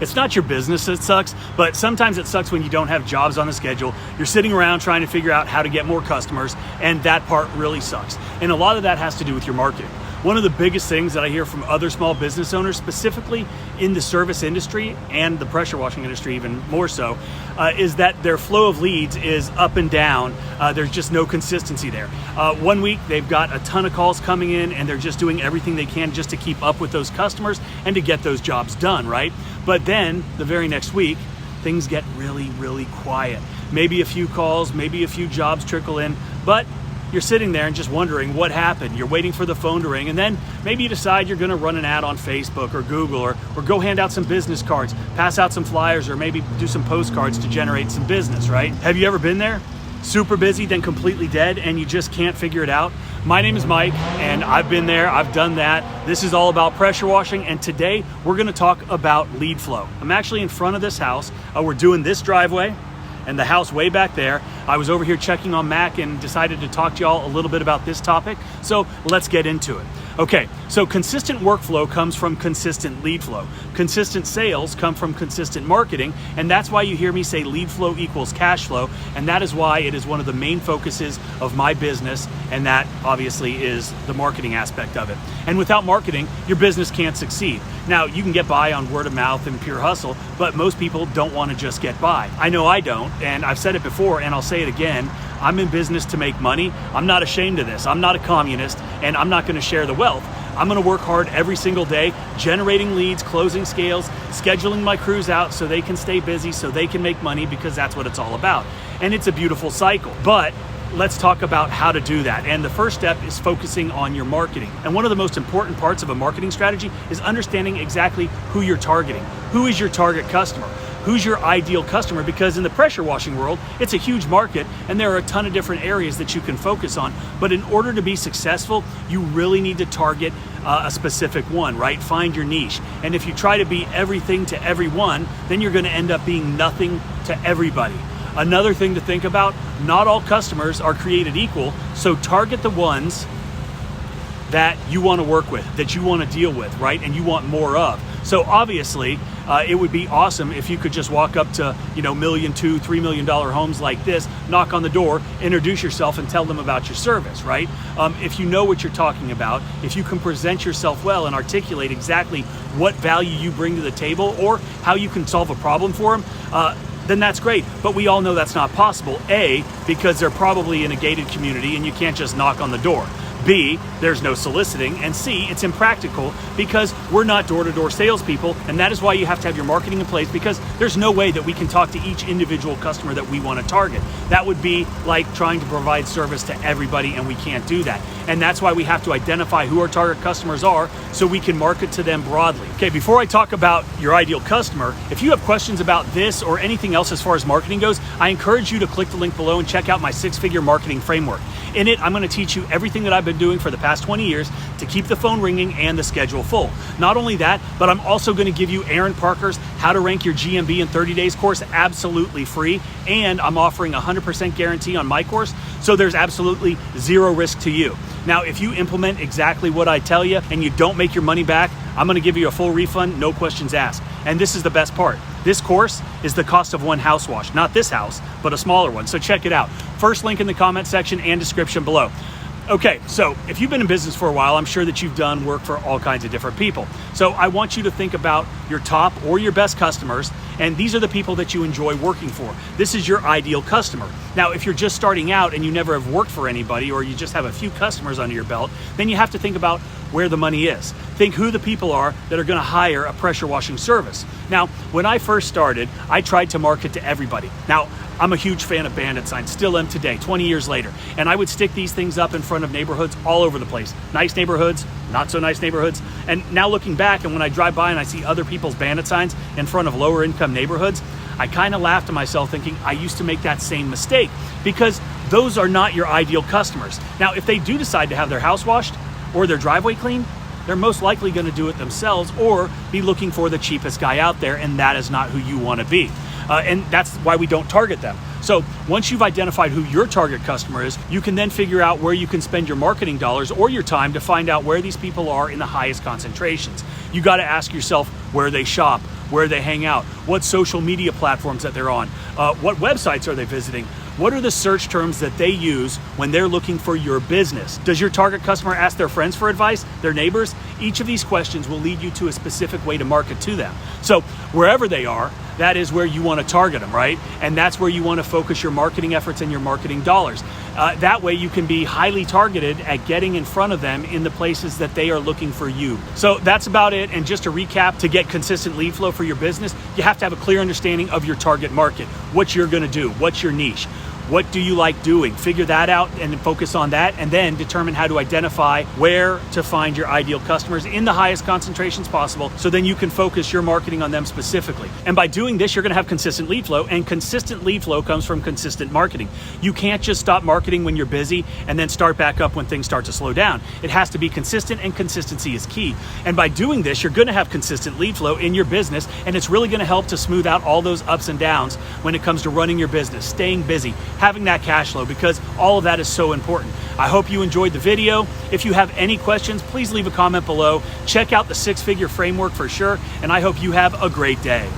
it's not your business that sucks, but sometimes it sucks when you don't have jobs on the schedule. You're sitting around trying to figure out how to get more customers, and that part really sucks. And a lot of that has to do with your marketing. One of the biggest things that I hear from other small business owners, specifically in the service industry and the pressure washing industry even more so, is that their flow of leads is up and down. There's just no consistency there. 1 week they've got a ton of calls coming in and they're just doing everything they can just to keep up with those customers and to get those jobs done, right? But then the very next week, things get really, really quiet. Maybe a few calls, maybe a few jobs trickle in, but you're sitting there and just wondering what happened. You're waiting for the phone to ring, and then maybe you decide you're gonna run an ad on Facebook or Google, or go hand out some business cards, pass out some flyers, or maybe do some postcards to generate some business, right? Have you ever been there? Super busy, then completely dead, and you just can't figure it out? My name is Mike, and I've been there, I've done that. This is all about pressure washing, and today we're gonna talk about lead flow. I'm actually in front of this house. We're doing this driveway, and the house way back there. I was over here checking on Mac and decided to talk to y'all a little bit about this topic. So let's get into it. Okay, so consistent workflow comes from consistent lead flow. Consistent sales come from consistent marketing, and that's why you hear me say lead flow equals cash flow, and that is why it is one of the main focuses of my business, and that obviously is the marketing aspect of it. And without marketing, your business can't succeed. Now, you can get by on word of mouth and pure hustle, but most people don't want to just get by. I know I don't, and I've said it before, and I'll say it again. I'm in business to make money. I'm not ashamed of this. I'm not a communist, and I'm not going to share the wealth. I'm going to work hard every single day, generating leads, closing scales, scheduling my crews out so they can stay busy, so they can make money, because that's what it's all about. And it's a beautiful cycle. But let's talk about how to do that. And the first step is focusing on your marketing. And one of the most important parts of a marketing strategy is understanding exactly who you're targeting. Who is your target customer? Who's your ideal customer? Because in the pressure washing world, it's a huge market and there are a ton of different areas that you can focus on. But in order to be successful, you really need to target a specific one, right? Find your niche. And if you try to be everything to everyone, then you're going to end up being nothing to everybody. Another thing to think about, not all customers are created equal, so target the ones that you want to work with, that you want to deal with, right? And you want more of. So obviously, it would be awesome if you could just walk up to, $1 million, $2 million, $3 million homes like this, knock on the door, introduce yourself, and tell them about your service, right? If you know what you're talking about, if you can present yourself well and articulate exactly what value you bring to the table or how you can solve a problem for them, then that's great. But we all know that's not possible. A, because they're probably in a gated community and you can't just knock on the door. B, there's no soliciting, and C, it's impractical because we're not door-to-door salespeople, and that is why you have to have your marketing in place, because there's no way that we can talk to each individual customer that we want to target. That would be like trying to provide service to everybody, and we can't do that. And that's why we have to identify who our target customers are so we can market to them broadly. Okay, before I talk about your ideal customer, if you have questions about this or anything else as far as marketing goes, I encourage you to click the link below and check out my 6-figure marketing framework. In it, I'm going to teach you everything that I've been doing for the past 20 years to keep the phone ringing and the schedule full. Not only that, but I'm also going to give you Aaron Parker's How to Rank Your GMB in 30 Days course absolutely free, and I'm offering 100% guarantee on my course, so there's absolutely zero risk to you. Now, if you implement exactly what I tell you and you don't make your money back, I'm going to give you a full refund, no questions asked. And this is the best part. This course is the cost of one house wash. Not this house, but a smaller one. So check it out. First link in the comment section and description below. Okay, so if you've been in business for a while, I'm sure that you've done work for all kinds of different people. So I want you to think about your top or your best customers, and these are the people that you enjoy working for. This is your ideal customer. Now, if you're just starting out and you never have worked for anybody, or you just have a few customers under your belt, then you have to think about where the money is. Think who the people are that are going to hire a pressure washing service. Now, when I first started, I tried to market to everybody. Now, I'm a huge fan of bandit signs, still am today, 20 years later. And I would stick these things up in front of neighborhoods all over the place. Nice neighborhoods, not so nice neighborhoods. And now looking back, and when I drive by and I see other people's bandit signs in front of lower income neighborhoods, I kind of laugh to myself thinking I used to make that same mistake, because those are not your ideal customers. Now, if they do decide to have their house washed or their driveway cleaned, they're most likely going to do it themselves or be looking for the cheapest guy out there, and that is not who you want to be. And that's why we don't target them. So once you've identified who your target customer is, you can then figure out where you can spend your marketing dollars or your time to find out where these people are in the highest concentrations. You got to ask yourself where they shop, where they hang out, what social media platforms that they're on, what websites are they visiting, what are the search terms that they use when they're looking for your business. Does your target customer ask their friends for advice, their neighbors? Each of these questions will lead you to a specific way to market to them. So wherever they are, that is where you want to target them, right? And that's where you want to focus your marketing efforts and your marketing dollars. That way you can be highly targeted at getting in front of them in the places that they are looking for you. So that's about it. And just to recap, to get consistent lead flow for your business, you have to have a clear understanding of your target market, what you're going to do, what's your niche. What do you like doing? Figure that out and focus on that, and then determine how to identify where to find your ideal customers in the highest concentrations possible, so then you can focus your marketing on them specifically. And by doing this, you're going to have consistent lead flow, and consistent lead flow comes from consistent marketing. You can't just stop marketing when you're busy and then start back up when things start to slow down. It has to be consistent, and consistency is key. And by doing this, you're going to have consistent lead flow in your business, and it's really going to help to smooth out all those ups and downs when it comes to running your business, staying busy, having that cash flow, because all of that is so important. I hope you enjoyed the video. If you have any questions, please leave a comment below. Check out the 6-figure framework for sure, and I hope you have a great day.